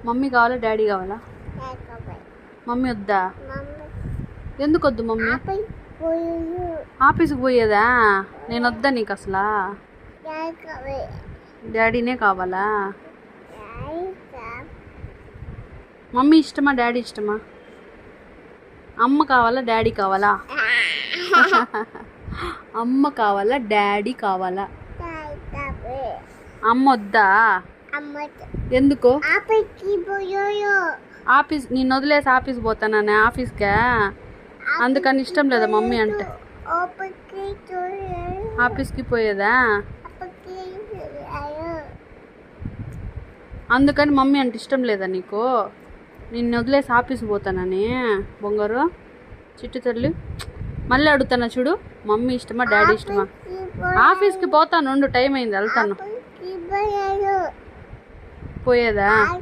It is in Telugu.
మమ్మీ కావాలా డాడీ కావాలా? మమ్మీ వద్దా? ఎందుకు వద్దు మమ్మీ? ఆఫీస్కి పోయేదా? నేను వద్దా నీకు అసలు? డాడీనే కావాలా? మమ్మీ ఇష్టమా డాడీ ఇష్టమా? అమ్మ కావాలా డాడీ కావాలా? అమ్మ కావాలా డాడీ కావాలా? అమ్మ వద్దా? ఎందుకు? ఆఫీస్ నిన్ను వదిలేసి ఆఫీస్ పోతానని ఆఫీస్కే, అందుకని ఇష్టం లేదా మమ్మీ అంటే? ఆఫీస్కి పోయేదా? అందుకని మమ్మీ అంటే ఇష్టం లేదా నీకు? నిన్ను వదిలేసి ఆఫీస్కి పోతానని బొంగారు చిట్టు తల్లి. మళ్ళీ అడుగుతాను చూడు, మమ్మీ ఇష్టమా డాడీ ఇష్టమా? ఆఫీస్కి పోతాను, టైం అయింది, వెళ్తాను. పోయేదా?